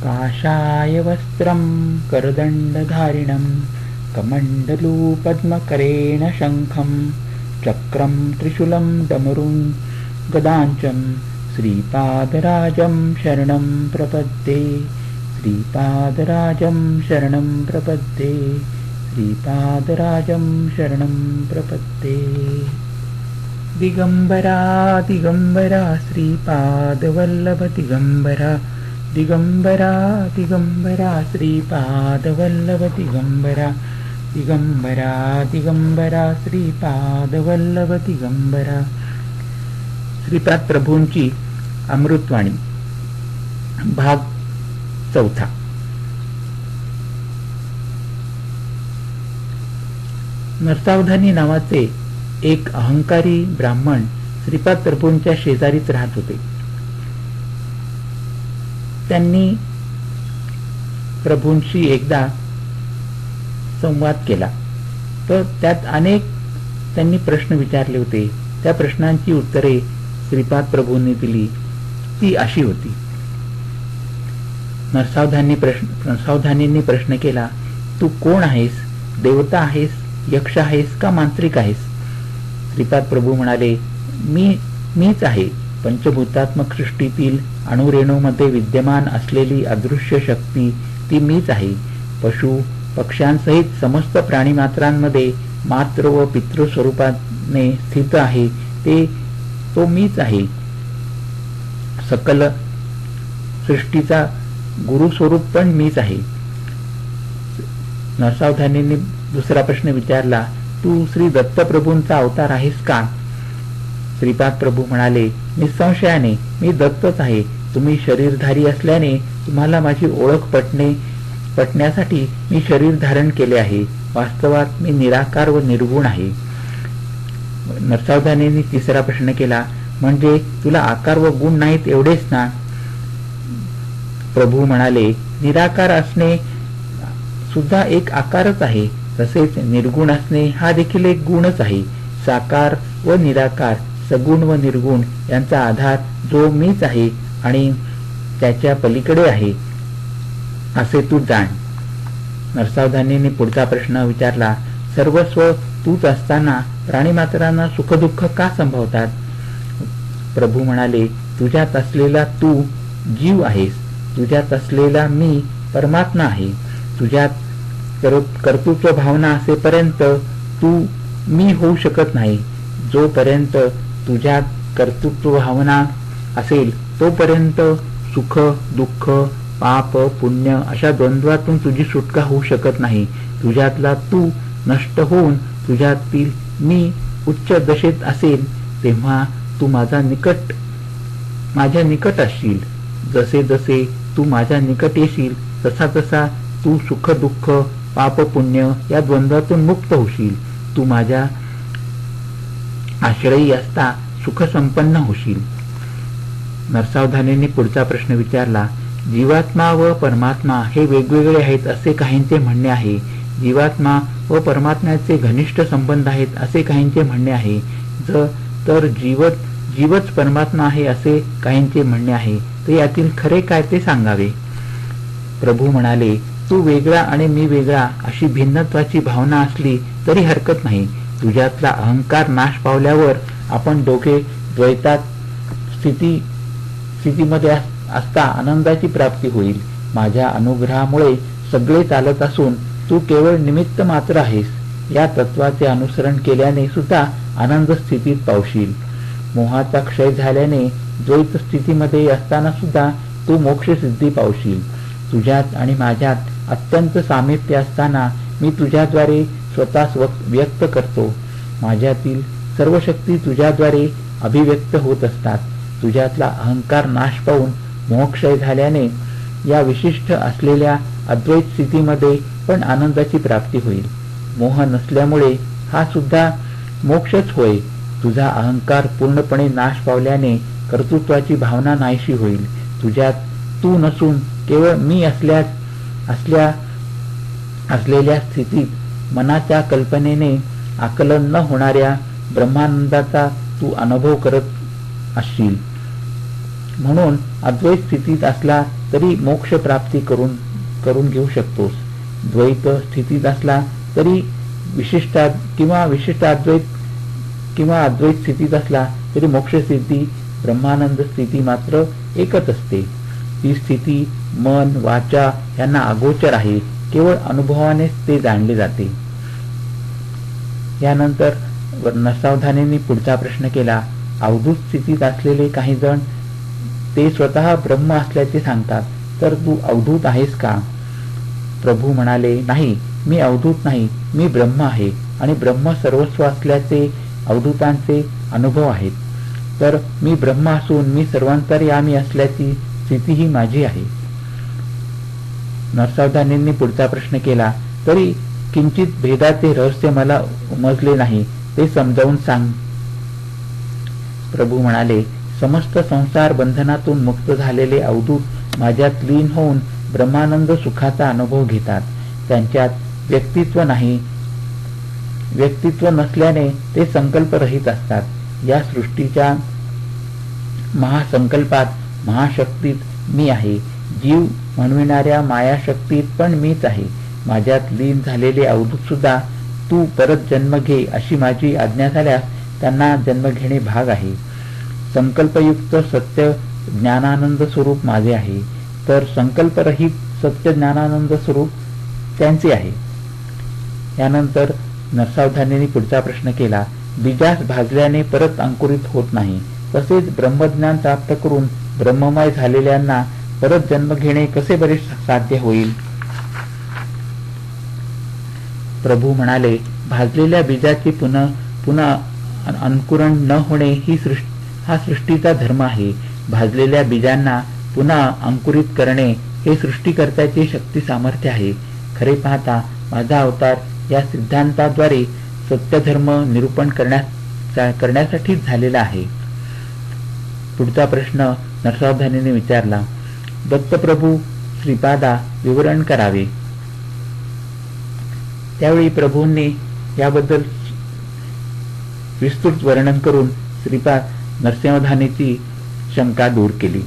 काषाय वस्त्रं करदण्डधारिणं कमण्डलू पद्मकरेण शङ्खं चक्रं त्रिशूलं डमरुं गदाञ्चं श्रीपादराजं शरणं प्रपद्ये श्रीपादराजं शरणं प्रपद्ये श्रीपादराजं शरणं प्रपद्ये। दिगंबरा दिगंबरा श्रीपादवल्लभ दिगंबरा दिगंबरा दिगंबरा श्रीपादवल्लभ दिगंबरा दिगंबरा दिगंबरा श्रीपादवल्लभ दिगंबरा। श्रीपाद प्रभूंची अमृतवाणी भाग 4। नरसावधानी नावाचे एक अहंकारी ब्राह्मण श्रीपाद प्रभूंच्या शेजारीच राहत होते. त्यांनी प्रभूंशी एकदा संवाद केला तर त्यात अनेक त्यांनी प्रश्न विचारले होते. त्या प्रश्नांची उत्तरे श्रीपाद प्रभूंनी दिली. ती अशी होती. नरसावधानींनी प्रश्न केला, तू कोण आहेस? देवता आहेस, यक्ष आहेस का मांत्रिक आहेस? श्रीपाद प्रभू म्हणाले, मीच आहे. पंचभूतात्मक सृष्टीतील अणुरेणूमध्ये विद्यमान असलेली अदृश्य शक्ती ती मीच आहे. पशु पक्ष्यांसहित समस्त प्राणीमात्रांमध्ये मातृ व पितृ स्वरूपाने स्थित आहे तो मीच आहे. सकल सृष्टीचा गुरुस्वरूप पण मीच आहे. नरसावधानींनी दुसरा प्रश्न विचारला, तू श्री दत्तप्रभूंचा अवतार आहेस का? श्रीपाद प्रभू म्हणाले, निसंशयाने मी दत्तच आहे. तुम्ही शरीरधारी असल्याने तुम्हाला माझी ओळख पटण्यासाठी मी शरीर धारण केले आहे. वास्तवात मी निराकार व निर्गुण आहे. नरसावधानींनी तिसरा प्रश्न केला, म्हणजे तुला आकार व गुण नाहीत एवढेच ना? प्रभू म्हणाले, निराकार असणे सुद्धा एक आकारच आहे. तसेच निर्गुण असणे हा देखील एक गुणच आहे. साकार व निराकार, सगुण व निर्गुण यांचा आधार जो मीच आहे आणि त्याच्या पलीकडे आहे असे तू जाण. नरसावधानींनी पुढचा प्रश्न विचारला, सर्वस्व तूच असताना प्राणीमात्रांना सुखदुःख का संभवतात? प्रभू म्हणाले, तुझ्यात असलेला तू जीव आहेस. तुझ्यात असलेला मी परमात्मा आहे. तुझ्यात कर्तृत्व भावना असेपर्यंत तू मी होऊ शकत नाही. जोपर्यंत तुझ्यात कर्तृत्व भावना असेल तोपर्यंत सुख दुःख पाप पुण्य अशा द्वंद्वातून तुझी सुटका होऊ शकत नाही. तुझ्यातला तू नष्ट होऊन तुझ्यातील मी उच्च दशेत असेल तेव्हा तू माझ्या निकट असशील. जसे जसे तू माझ्या निकट येशील तसा तसा तू सुख दुःख पाप पुण्य या द्वंद्वातून मुक्त होशील. तू माझ्या आश्रयी असता सुख संपन्न होशील. नरसावधानींनी पुढचा प्रश्न विचारला, जीवात्मा व परमात्मा हे वेगवेगळे आहेत असे काहींचे म्हणणे आहे. जीवात्मा व परमात्म्याचे घनिष्ठ संबंध आहेत असे काहींचे म्हणणे आहे. तर जीवच परमात्मा आहे असे काहींचे म्हणणे आहे. तर यातील खरे काय ते सांगावे. प्रभू म्हणाले, तू वेगळा आणि मी वेगळा अशी भिन्नत्वाची भावना असली तरी हरकत नाही. तुझ्यातला अहंकार नाश पावल्यावर आपण दोघे द्वैतात स्थितीमध्ये असता आनंदाची प्राप्ती होईल. माझ्या अनुग्रहामुळे सगळे चालत असून तू केवळ निमित्त मात्र आहेस. या तत्वाचे अनुसरण केल्याने सुद्धा आनंद स्थितीत पावशील. मोहाचा क्षय झाल्याने द्वैत स्थितीमध्ये असताना सुद्धा तू मोक्ष सिद्धी पावशील. तुझ्यात आणि माझ्यात अत्यंत सामिप्य असताना मी तुझ्याद्वारे स्वतःस व्यक्त करतो. माझ्यातील सर्व शक्ती तुझ्याद्वारे अभिव्यक्त होत असतात. तुझ्यातला अहंकार नाश पावून मोहक्षय झाल्याने या विशिष्ट असलेल्या अद्वैत स्थितीमध्ये पण आनंदाची प्राप्ती होईल. मोह नसल्यामुळे हा सुद्धा मोक्षच होय. तुझा अहंकार पूर्णपणे नाश पावल्याने कर्तृत्वाची भावना नाहीशी होईल. तुझ्यात तू नसून केवळ मी असलेल्या स्थितीत मनाच्या कल्पनेने आकलन न होणाऱ्या ब्रह्मानंदाचा तू अनुभव करत असशील. म्हणून अद्वैत स्थितीत असला तरी मोक्ष प्राप्ती करून घेऊ शकतोस. द्वैत स्थितीत असला तरी विशिष्ट अद्वैत किंवा अद्वैत स्थितीत असला तरी मोक्ष स्थिती ब्रह्मानंद स्थिती मात्र एकच असते. ती स्थिती मन वाचा यांना अगोचर आहे. केवळ अनुभवानेच ते जाणले जाते. यानंतर नरसावधानींनी पुढचा प्रश्न केला. अवधूत स्थितीत असलेले काही जण ते स्वतः ब्रह्म असल्याचे सांगतात, तर तू अवधूत आहेस का? प्रभू म्हणाले, नाही, मी अवधूत नाही, मी ब्रह्म आहे आणि ब्रह्म सर्वस्व असल्याचे अवधूतांचे अनुभव आहेत. तर मी ब्रह्म असून मी सर्वांतर्यामी असल्याची स्थिती ही माझी आहे. नरसावधानींनी पुढचा प्रश्न केला. तरी किंचित भेदाचे रहस्य मला उमजले नाही, ते समजावून सांग. प्रभू म्हणाले, समस्त संसार बंधनातून मुक्त झालेले अवधूत माझ्यात लीन होऊन ब्रह्मानंद सुखाचा अनुभव घेतात. त्यांच्यात व्यक्तित्व नसल्याने ते संकल्परहित असतात. या सृष्टीच्या महासंकल्पात महाशक्तीत मी आहे. जीव म्हणविणाऱ्या मायाशक्तीत पण मीच आहे. माझ्यात लीन झालेले अवधूत सुद्धा तू परत जन्म घे अशी माझी आज्ञा झाल्यास त्यांना जन्म घेणे भाग आहे. संकल्पयुक्त सत्य ज्ञानानंद स्वरूप माझे आहे, तर संकल्परहित सत्य ज्ञानानंद स्वरूप त्यांचे आहे. यानंतर नरसावधानींनी पुढचा प्रश्न केला. बीजास भाजल्याने परत अंकुरित होत नाही, तसेच ब्रह्मज्ञान प्राप्त करून ब्रह्ममय झालेल्यांना परत जन्म घेणे कसे बरे साध्य होईल? प्रभू म्हणाले, भाजलेल्या बीजाचे पुन्हा अंकुरण न होणे हा सृष्टीचा धर्म आहे. भाजलेल्या बीजांना पुन्हा अंकुरित करणे हे सृष्टीकर्त्याचे शक्ती सामर्थ्य आहे. खरे पाहता माझा अवतार या सिद्धांताद्वारे सत्यधर्म निरूपण करण्यासाठीच झालेला आहे. पुढचा प्रश्न नरसावधानीने विचारला. दत्तप्रभू श्रीपादा विवरण करावे. त्यावेळी प्रभूंनी याबद्दल विस्तृत वर्णन करून श्रीपाद नरसिंहधानीची शंका दूर केली.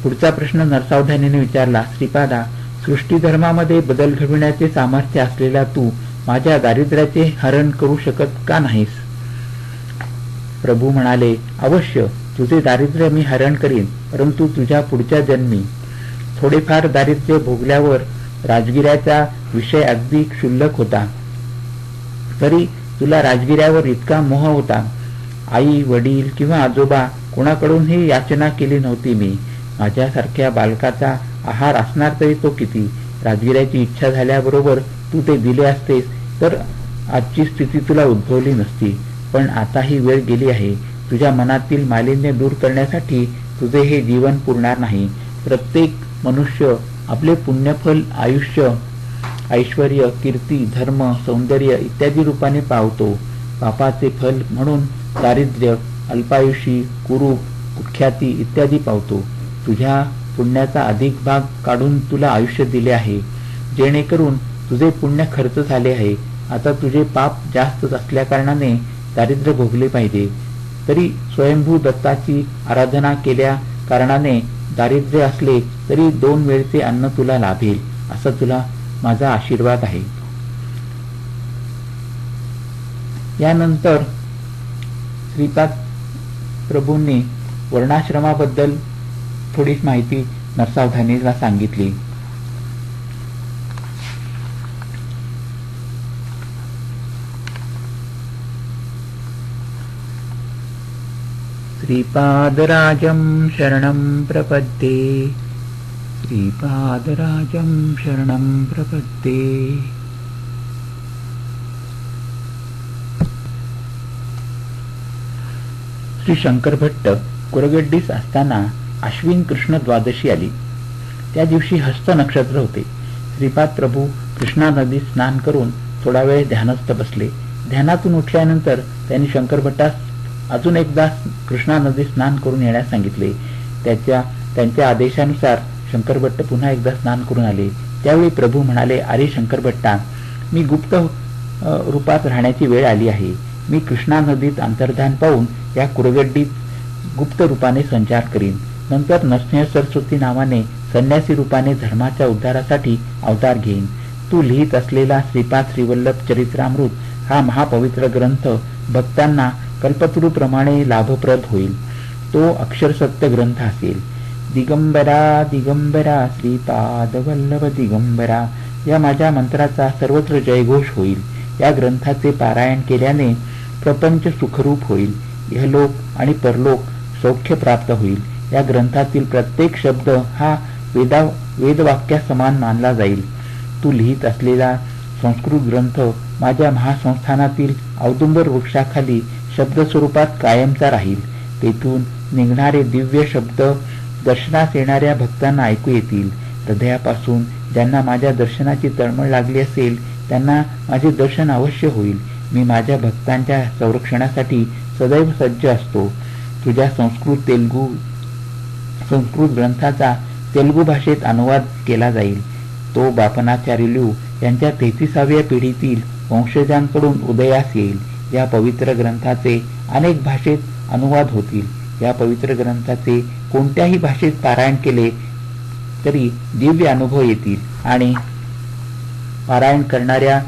पुढचा प्रश्न नरसावधानीने विचारला. श्रीपादा, सृष्टी धर्मामध्ये बदल घडविण्याचे सामर्थ्य असलेला तू माझ्या दारिद्र्याचे हरण करू शकत का नाहीस? प्रभू म्हणाले, अवश्य तुझे दारिद्र्य मी हरण करीन, परंतु तुझ्या पुढच्या जन्मी. थोडेफार दारिद्र्य भोगल्यावर राजगिऱ्याचा विषय अगदी क्षुल्लक होता, तरी तुला राजगिऱ्यावर इतका मोह होता. आई वडील किंवा आजोबा कोणाकडूनही याचना केली नव्हती मी. माझ्यासारख्या बालकाचा आहार असणार तरी तो किती. राजगिऱ्याची इच्छा झाल्याबरोबर तू ते दिले असतेस तर आजची स्थिती तुला उद्भवली नसती. पण आता ही वेळ गेली आहे. तुझ्या मनातील मालिन्य दूर करण्यासाठी तुझे हे जीवन पुरणार नाही. प्रत्येक मनुष्य आपले पुण्यफल आयुष्य, ऐश्वर्य, कीर्ती, धर्म, सौंदर्य इत्यादी रूपाने पावतो. पापाचे फल म्हणून दारिद्र्य, अल्पायुषी, कुरूप, कुख्याती इत्यादी पावतो. तुझ्या पुण्याचा अधिक भाग काढून तुला आयुष्य दिले आहे, जेणेकरून तुझे पुण्य खर्च झाले आहे. आता तुझे पाप जास्त असल्याकारणाने दारिद्र्य भोगले पाहिजे. तरी स्वयंभू दत्ताची आराधना केल्या कारणाने दारिद्र्य असले तरी 2 वेळचे अन्न तुला लाभेल, असा तुला माझा आशीर्वाद आहे. यानंतर श्रीपाद प्रभूंनी वर्णाश्रमाबद्दल थोडी माहिती नरसावधानीला सांगितली. श्रीपादराजं शरणं प्रपद्ये, श्रीपादराजं शरणं प्रपद्ये. श्री शंकर भट्ट कुरगड्डीस असताना अश्विन कृष्ण द्वादशी आली. त्या दिवशी हस्त नक्षत्र होते. श्रीपाद प्रभू कृष्णा नदीत स्नान करून थोडा वेळ ध्यानस्थ बसले. ध्यानातून उठल्यानंतर त्यांनी शंकर भट्टास अजून एकदा कृष्णा नदीत स्नान करून येण्यास सांगितले. त्यांच्या आदेशानुसार शंकर भट्ट पुन्हा एकदा स्नान करून आले. त्यावेळी प्रभू म्हणाले, अरे शंकर भट्टा, मी गुप्त रूपात राहण्याची वेळ आली आहे. मी कृष्णा नदीत अंतर्धान पाहून या कुरगड्डीत गुप्त रूपाने संचार करीन. नंतर नरसिंह सरस्वती नावाने संन्यासी रूपाने धर्माच्या उद्धारासाठी अवतार घेईन. तू लिहित असलेला श्रीपाद श्रीवल्लभ चरित्रामृत हा महापवित्र ग्रंथ भक्तांना कल्पतरूप्रमाणे लाभप्रद होईल. तो अक्षरसत्य ग्रंथ असेल. दिगंबरा दिगंबरा श्रीपाद वल्लभ दिगंबरा या माझ्या मंत्राचा सर्वत्र जयघोष होईल. या ग्रंथाचे पारायण केल्याने प्रपंच सुखरूप होईल. इहलोक आणि परलोक सौख्य प्राप्त होईल. या ग्रंथातील प्रत्येक शब्द हा वेदवाक्यासमान मानला जाईल. तू लिहित असलेला संस्कृत ग्रंथ माझ्या महासंस्थानातील औदुंबर वृक्षाखाली शब्दस्वरूपात कायमचा राहील. तेथून निघणारे दिव्य शब्द दर्शनास येणाऱ्या भक्तांना ऐकू येतील. हृदयापासून ज्यांना माझ्या दर्शनाची तळमळ लागली असेल त्यांना माझे दर्शन अवश्य होईल. मी माझ्या भक्तांच्या संरक्षणासाठी सदैव सज्ज असतो. तुझ्या संस्कृत ग्रंथाचा तेलुगू भाषेत अनुवाद केला जाईल. तो बापनाचार्युलू यांच्या 33व्या पिढीतील वंशजांकडून उदयास येईल. या पवित्र ग्रंथाचे अनेक भाषेत अनुवाद होतील. या पवित्र ग्रंथाचे कोणत्याही भाषेत पारायण केले तरी दिव्य अनुभव येतील आणि पारायण करणाऱ्या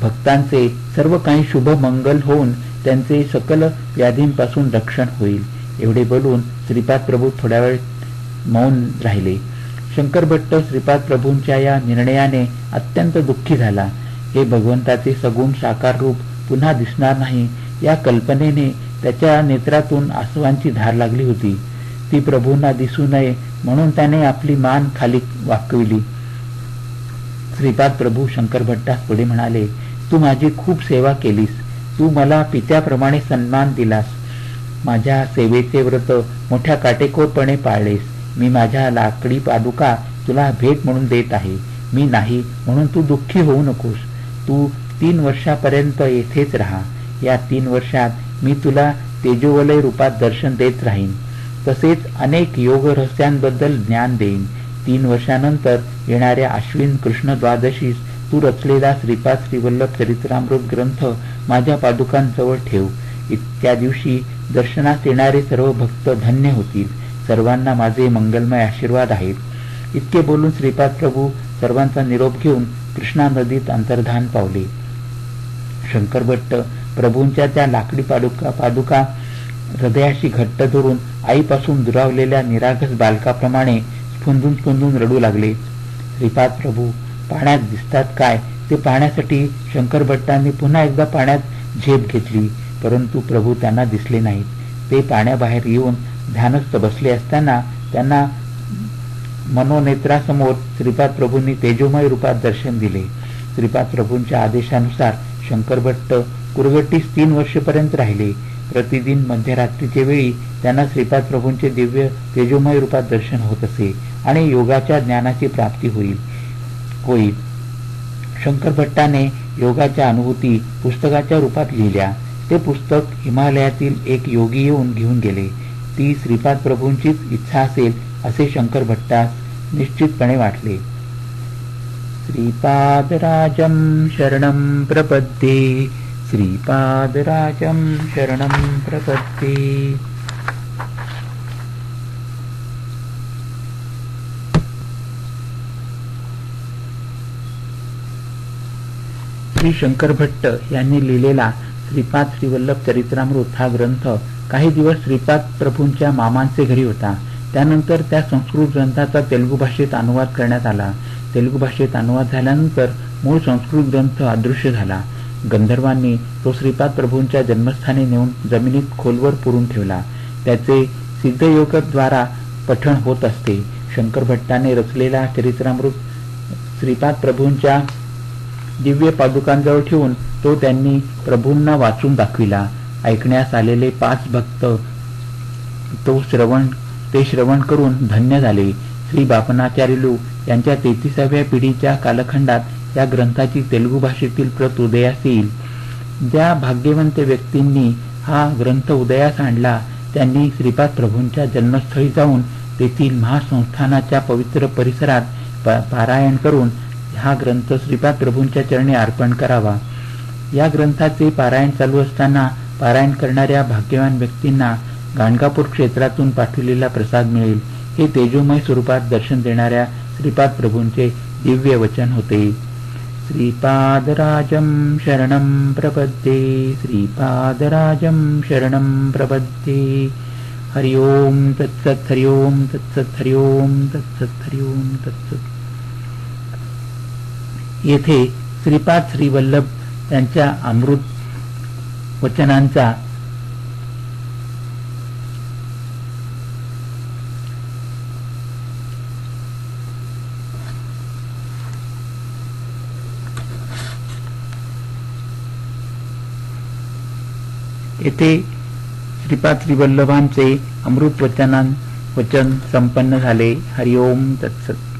भक्तांचे सर्व काही शुभ मंगल होऊन त्यांचे सकल व्याधींपासून रक्षण होईल. एवढे बोलून श्रीपाद प्रभू थोड्या वेळ मौन राहिले. शंकर भट्ट श्रीपाद प्रभूंच्या या निर्णयाने अत्यंत दुःखी झाला. हे भगवंताचे सगुण साकार रूप पुन्हा दिसणार नाही या कल्पनेने त्याच्या नेत्रातून आसवांची धार लागली होती. ती प्रभूंना दिसू नये म्हणून त्याने आपली मान खाली वाकविली. श्रीपाद प्रभू शंकर भट्टास पुढे म्हणाले, तू माझी खूप सेवा केलीस. तू मला पित्याप्रमाणे सन्मान दिलास. माझ्या सेवेचे व्रत मोठ्या काटेकोरपणे पाळलेस. मी माझ्या लाकडी पादुका तुला भेट म्हणून देत आहे. मी नाही म्हणून तू दुःखी होऊ नकोस. तू 3 वर्षापर्यंत येथेच राहा. या 3 वर्षात मी तुला तेजोवलय रूपात दर्शन देत राहीन. तसेच अनेक योग रहस्यांबद्दल ज्ञान देईन. 3 वर्षानंतर येणाऱ्या अश्विन कृष्ण द्वादशीस तू रचलेला श्रीपाद श्रीवल्लभ चरित्रामृत ग्रंथ माझ्या पादुकांजवळ ठेव. त्या दिवशी दर्शनास येणारे सर्व भक्त धन्य होतील. सर्वांना माझे मंगलमय आशीर्वाद आहेत. इतके बोलून श्रीपाद प्रभू सर्वांचा निरोप घेऊन कृष्णा नदीत अंतर्धान पावले. शंकर भट्ट प्रभूंच्या त्या लाकडी पादुका हृदयाशी घट्ट धरून आईपासून दुरावलेल्या निरागस बालकाप्रमाणे स्फुंदून स्फुंदून रडू लागले. श्रीपाद प्रभू पाण्यात दिसतात काय ते पाहण्यासाठी शंकर भट्टांनी पुन्हा एकदा पाण्यात झेप घेतली, परंतु प्रभू त्यांना दिसले नाहीत. ते पाण्याबाहेर येऊन ध्यानस्थ बसले असताना त्यांना मनोनेत्रासमोर श्रीपाद प्रभूंनी तेजोमय रूपात दर्शन दिले. श्रीपाद प्रभूंच्या आदेशानुसार शंकर भट्ट कुरगट्टीस 3 वर्षेपर्यंत राहिले. प्रतिदिन मध्यरात्रीचे वेळी त्यांना श्रीपाद प्रभूंचे दिव्य तेजोमय रूपात दर्शन होत असे आणि योगाच्या ज्ञानाची प्राप्ती होईल. शंकर भट्टाने योगाच्या अनुभूती पुस्तकाच्या रूपात लिहिल्या. ते पुस्तक हिमालयातील एक योगी येऊन घेऊन गेले. ती श्रीपाद प्रभूंचीच इच्छा असेल असे शंकर भट्टास निश्चितपणे वाटले. श्रीपादराजं शरणं प्रपद्ये, श्रीपादराजं शरणं प्रपद्ये. श्री शंकर भट्ट यांनी लिहिलेला श्रीपाद श्रीवल्लभ चरित्रामृत हा ग्रंथ काही दिवस श्रीपाद प्रभूंच्या मामांचे घरी होता. त्यानंतर त्या संस्कृत ग्रंथाचा तेलुगू भाषेत अनुवाद करण्यात आला. तेलुगू भाषेत अनुवाद झाल्यानंतर मूळ संस्कृत ग्रंथ अदृश्य झाला. गंधर्वांनी तो श्रीपाद प्रभूंच्या जन्मस्थानी नेऊन जमिनीत खोलवर पुरून ठेवला. त्याचे सिद्धयोगाद्वारा पठण होत असते. शंकर भट्टाने रचलेला चरित्रामृत श्रीपाद प्रभूंच्या दिव्य पादुकांजवळ ठेवून तो त्यांनी प्रभूंना वाचून दाखविला. ऐकण्यास आलेले 5 भक्त ते श्रवण करून धन्य झाले. श्री बापनाचार्युलू यांच्या 33व्या पिढीच्या कालखंडात या ग्रंथाची तेलुगू भाषेतील प्रत उदयास येईल. ज्या भाग्यवंत व्यक्तींनी हा ग्रंथ उदयास आणला त्यांनी श्रीपाद प्रभूंच्या जन्मस्थळी जाऊन तेथील महासंस्थानाच्या पवित्र परिसरात पारायण करून हा ग्रंथ श्रीपाद प्रभूंच्या चरणी अर्पण करावा. या ग्रंथाचे पारायण चालू असताना पारायण करणाऱ्या भाग्यवान व्यक्तींना गाणगापूर क्षेत्रातून पाठविलेला प्रसाद मिळेल. हे तेजोमय स्वरूपात दर्शन देणाऱ्या श्रीपाद प्रभूंचे दिव्य वचन होते. श्रीपादराजं शरणं प्रपद्ये, श्रीपादराजं शरणं प्रपद्ये. हरि ओम तत्सत, हरि ओम तत्सत, हरि ओम तत्सत, हरि ओम तत्सत. येथे श्रीपाद श्रीवल्लभ त्यांच्या अमृत वचनांचा श्रीपाद श्रीवल्लभांचे अमृत वचन संपन्न झाले. हरि ओम तत्सत.